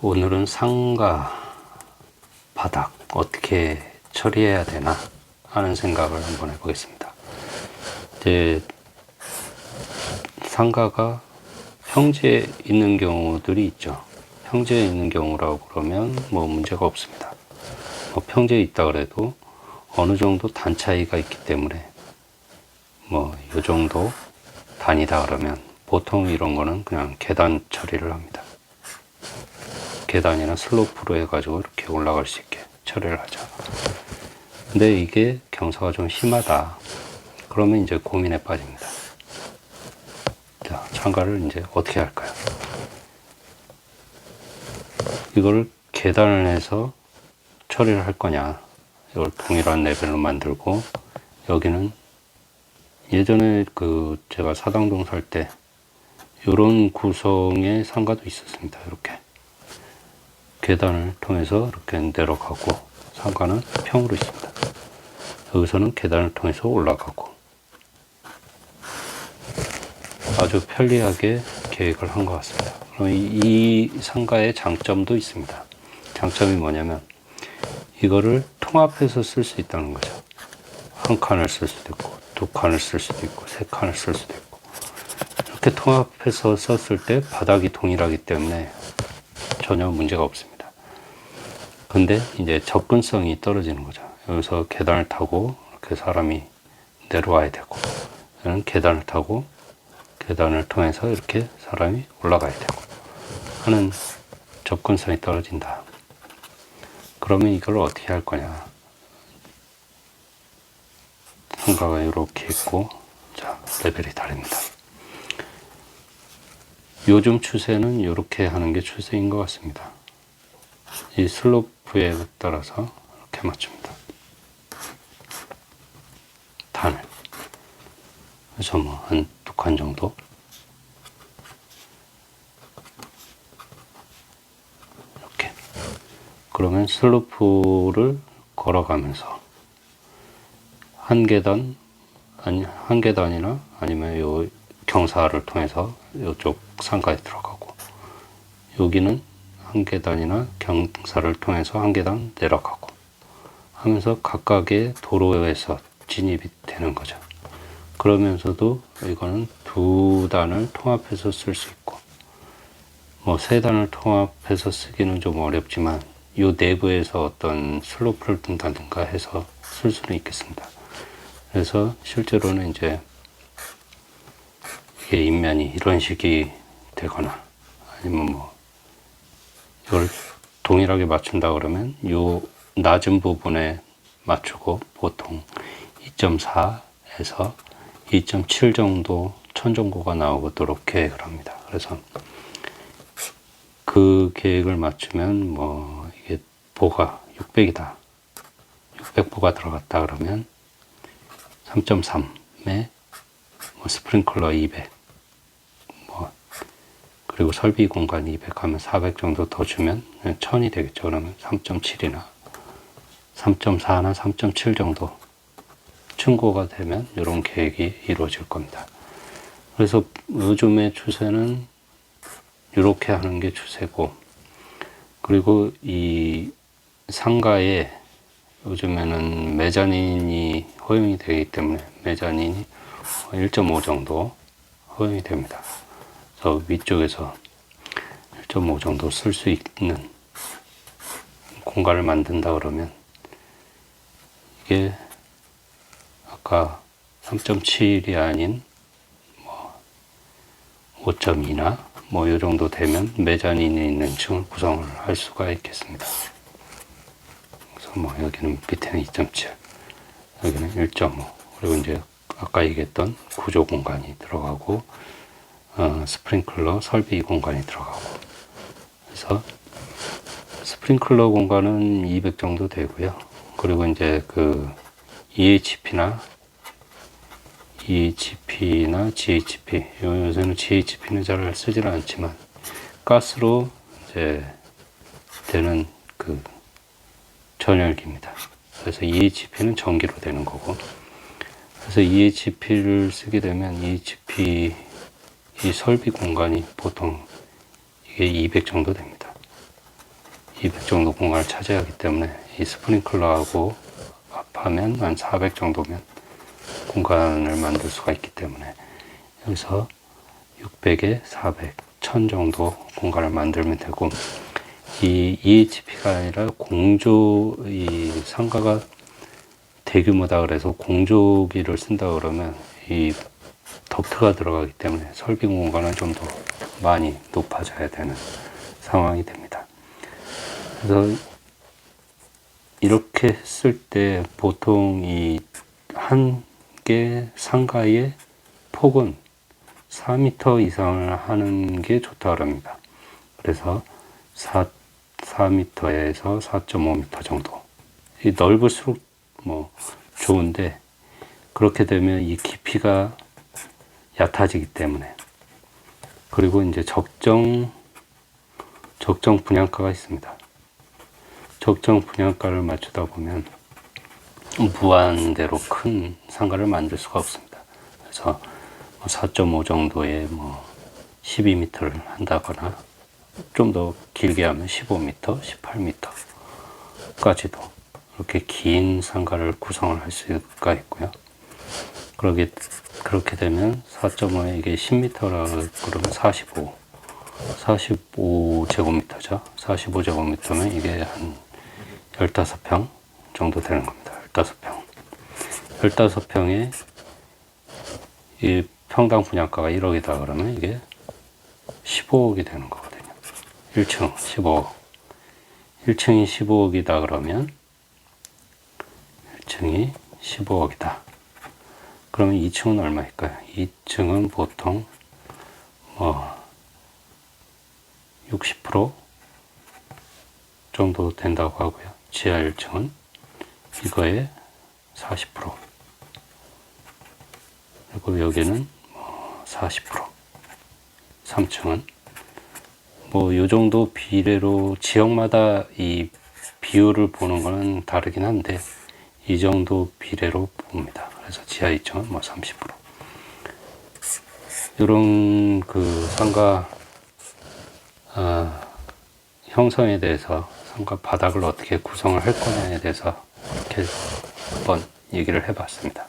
오늘은 상가 바닥 어떻게 처리해야 되나 하는 생각을 한번 해보겠습니다. 이제 상가가 평지에 있는 경우들이 있죠. 평지에 있는 경우라고 그러면 뭐 문제가 없습니다. 평지에 있다 그래도 어느 정도 단 차이가 있기 때문에 뭐 요 정도 단이다 그러면 보통 이런 거는 그냥 계단 처리를 합니다. 계단이나 슬로프로 해가지고 이렇게 올라갈 수 있게 처리를 하죠. 근데 이게 경사가 좀 심하다 그러면 이제 고민에 빠집니다. 자, 창가를 이제 어떻게 할까요? 이걸 계단을 해서 처리를 할 거냐, 이걸 동일한 레벨로 만들고, 여기는 예전에 제가 사당동 살 때 이런 구성의 상가도 있었습니다. 이렇게 계단을 통해서 이렇게 내려가고, 상가는 평으로 있습니다. 여기서는 계단을 통해서 올라가고, 아주 편리하게 계획을 한 것 같습니다. 그럼 이 상가의 장점도 있습니다. 장점이 뭐냐면 이거를 통합해서 쓸 수 있다는 거죠. 한 칸을 쓸 수도 있고, 두 칸을 쓸 수도 있고, 세 칸을 쓸 수도 있고, 이렇게 통합해서 썼을 때 바닥이 동일하기 때문에 전혀 문제가 없습니다. 근데 이제 접근성이 떨어지는 거죠. 여기서 계단을 타고 이렇게 사람이 내려와야 되고, 여기는 계단을 타고 계단을 통해서 이렇게 사람이 올라가야 되고 하는 접근성이 떨어진다. 그러면 이걸 어떻게 할 거냐? 상가가 이렇게 있고, 자, 레벨이 다릅니다. 요즘 추세는 이렇게 하는 게 추세인 것 같습니다. 이 슬로프에 따라서 이렇게 맞춥니다. 단을. 그래서 뭐 한 두 칸 정도. 이렇게. 그러면 슬로프를 걸어가면서 한 계단이나 아니면 요 경사를 통해서 이쪽 상가에 들어가고, 여기는 한 계단이나 경사를 통해서 한 계단 내려가고 하면서 각각의 도로에서 진입이 되는 거죠. 그러면서도 이거는 두 단을 통합해서 쓸 수 있고, 뭐 세 단을 통합해서 쓰기는 좀 어렵지만 이 내부에서 어떤 슬로프를 둔다든가 해서 쓸 수는 있겠습니다. 그래서 실제로는 이제 이게 인면이 이런 식이 되거나, 아니면 뭐 이걸 동일하게 맞춘다 그러면 이 낮은 부분에 맞추고 보통 2.4에서 2.7 정도 천정고가 나오도록 계획을 합니다. 그래서 그 계획을 맞추면 뭐 이게 보가 600이다, 600보가 들어갔다 그러면 3.3에 뭐 스프링클러 200, 뭐 그리고 설비 공간 200 하면 400 정도 더 주면 1000이 되겠죠. 그러면 3.7이나 3.4나 3.7 정도 층고가 되면 이런 계획이 이루어질 겁니다. 그래서 요즘의 추세는 이렇게 하는 게 추세고, 그리고 이 상가에 요즘에는 메자닌이 허용이 되기 때문에 메자닌이 1.5 정도 허용이 됩니다. 그래서 위쪽에서 1.5 정도 쓸 수 있는 공간을 만든다 그러면 이게 아까 3.7이 아닌 뭐 5.2나 뭐 이 정도 되면 메자닌이 있는 층을 구성을 할 수가 있겠습니다. 그래서 뭐 여기는 밑에는 2.7, 여기는 1.5, 그리고 이제 아까 얘기했던 구조 공간이 들어가고, 스프링클러 설비 공간이 들어가고, 그래서 스프링클러 공간은 200 정도 되고요. 그리고 이제 EHP나 GHP, 요새는 GHP는 잘 쓰지는 않지만 가스로 이제 되는 전열기입니다. 그래서 EHP는 전기로 되는 거고, 그래서 EHP를 쓰게 되면 EHP 이 설비 공간이 보통 이게 200 정도 됩니다. 200 정도 공간을 차지하기 때문에 이 스프링클러하고 합하면 한 400 정도면 공간을 만들 수가 있기 때문에 여기서 600에 400, 1000 정도 공간을 만들면 되고, 이 EHP가 아니라 공조, 이 상가가 대규모다 그래서 공조기를 쓴다 그러면 이 덕트가 들어가기 때문에 설비 공간은 좀 더 많이 높아져야 되는 상황이 됩니다. 그래서 이렇게 했을 때 보통 이 한 개 상가의 폭은 4m 이상을 하는 게 좋다 그럽니다. 그래서 4m에서 4.5m 정도. 이 넓을수록 뭐 좋은데, 그렇게 되면 이 깊이가 얕아지기 때문에, 그리고 이제 적정 분양가가 있습니다. 적정 분양가를 맞추다 보면 무한대로 큰 상가를 만들 수가 없습니다. 그래서 4.5 정도의 뭐 12m를 한다거나, 좀 더 길게 하면 15m, 18m까지도 이렇게 긴 상가를 구성을 할 수가 있고요. 그렇게 되면 4.5에 이게 10m라 그러면 45제곱미터죠. 45제곱미터면 이게 한 15평 정도 되는 겁니다. 15평. 15평에 이 평당 분양가가 1억이다 그러면 이게 15억이 되는 거거든요. 1층 15억. 1층이 15억이다 그러면 1층이 15억이다. 그러면 2층은 얼마일까요? 2층은 보통 뭐 60% 정도 된다고 하고요. 지하 1층은 이거에 40%. 그리고 여기는 뭐 40%. 3층은 뭐 요 정도 비례로 지역마다 이 비율을 보는 거는 다르긴 한데 이 정도 비례로 봅니다. 그래서 지하 2층은 뭐 30%. 이런 그 상가 형성에 대해서, 상가 바닥을 어떻게 구성을 할 거냐에 대해서 이렇게 한번 얘기를 해봤습니다.